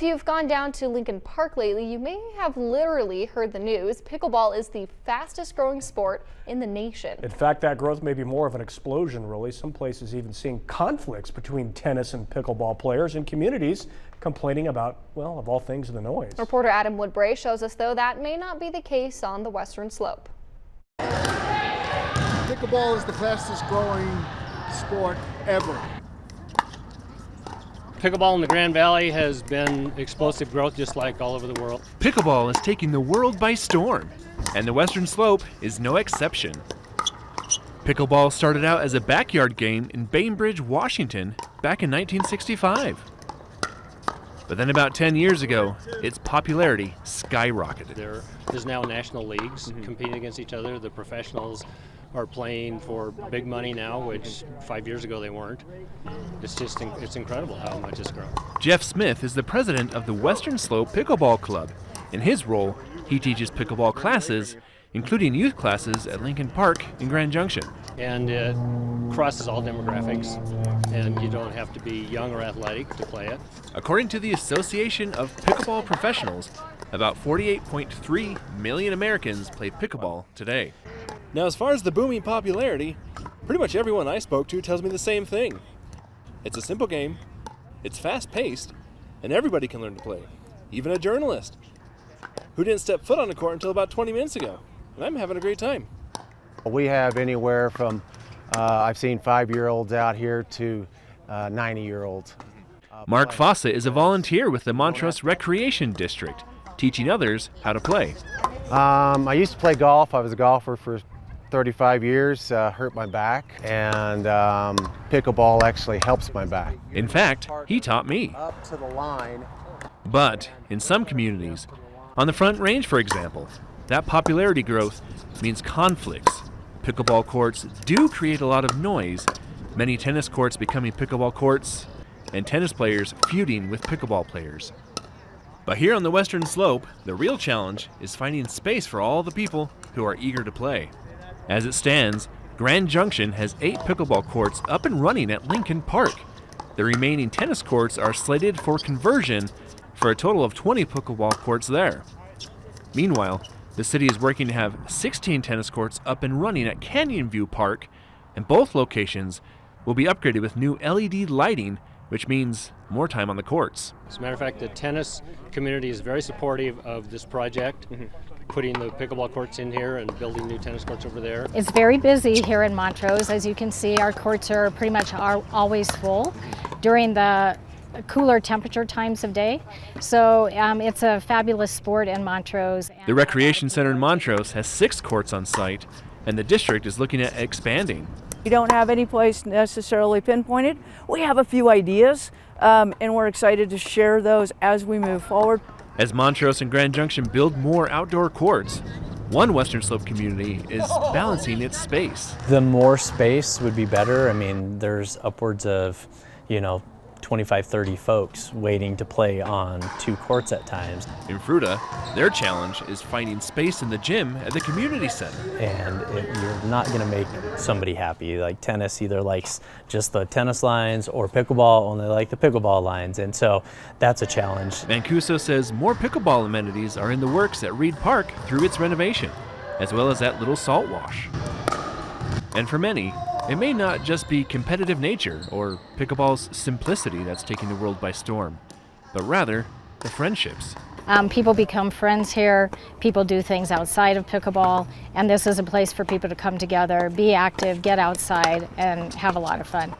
if you've gone down to Lincoln Park lately, you may have literally heard the news. Pickleball is the fastest growing sport in the nation. In fact, that growth may be more of an explosion, really. Some places even seeing conflicts between tennis and pickleball players, and communities complaining about, well, of all things, the noise. Reporter Adam Woodbray shows us, though, that may not be the case on the Western Slope. Pickleball is the fastest growing sport ever. Pickleball in the Grand Valley has been explosive growth just like all over the world. Pickleball is taking the world by storm, and the Western Slope is no exception. Pickleball started out as a backyard game in Bainbridge, Washington back in 1965. But then about 10 years ago, its popularity skyrocketed. There's now national leagues competing against each other. The professionals are playing for big money now, which 5 years ago they weren't. It's incredible how much it's grown. Jeff Smith is the president of the Western Slope Pickleball Club. In his role, he teaches pickleball classes, including youth classes at Lincoln Park in Grand Junction. And it crosses all demographics, and you don't have to be young or athletic to play it. According to the Association of Pickleball Professionals, about 48.3 million Americans play pickleball today. Now, as far as the booming popularity, pretty much everyone I spoke to tells me the same thing. It's a simple game, it's fast-paced, and everybody can learn to play, even a journalist who didn't step foot on the court until about 20 minutes ago, and I'm having a great time. We have anywhere from, I've seen 5-year-olds out here to 90-year-olds. Mark Fawcett is a volunteer with the Montrose Recreation District, teaching others how to play. I used to play golf. I was a golfer for 35 years, hurt my back, and pickleball actually helps my back. In fact, he taught me. Up to the line. But in some communities, on the Front Range for example, that popularity growth means conflicts. Pickleball courts do create a lot of noise, many tennis courts becoming pickleball courts, and tennis players feuding with pickleball players. But here on the Western Slope, the real challenge is finding space for all the people who are eager to play. As it stands, Grand Junction has 8 pickleball courts up and running at Lincoln Park. The remaining tennis courts are slated for conversion for a total of 20 pickleball courts there. Meanwhile, the city is working to have 16 tennis courts up and running at Canyon View Park, and both locations will be upgraded with new LED lighting, which means more time on the courts. As a matter of fact, the tennis community is very supportive of this project, putting the pickleball courts in here and building new tennis courts over there. It's very busy here in Montrose. As you can see, our courts are pretty much always full during the cooler temperature times of day. So it's a fabulous sport in Montrose. The Recreation Center in Montrose has 6 courts on site, and the district is looking at expanding. We don't have any place necessarily pinpointed. We have a few ideas, and we're excited to share those as we move forward. As Montrose and Grand Junction build more outdoor courts, one Western Slope community is balancing its space. The more space would be better. I mean, there's upwards of, 25, 30 folks waiting to play on 2 courts at times. In Fruta, their challenge is finding space in the gym at the community center. And you're not going to make somebody happy. Like tennis either likes just the tennis lines, or pickleball only like the pickleball lines, and so that's a challenge. Mancuso says more pickleball amenities are in the works at Reed Park through its renovation, as well as that little salt wash. And for many, it may not just be competitive nature or pickleball's simplicity that's taking the world by storm, but rather the friendships. People become friends here, people do things outside of pickleball, and this is a place for people to come together, be active, get outside, and have a lot of fun.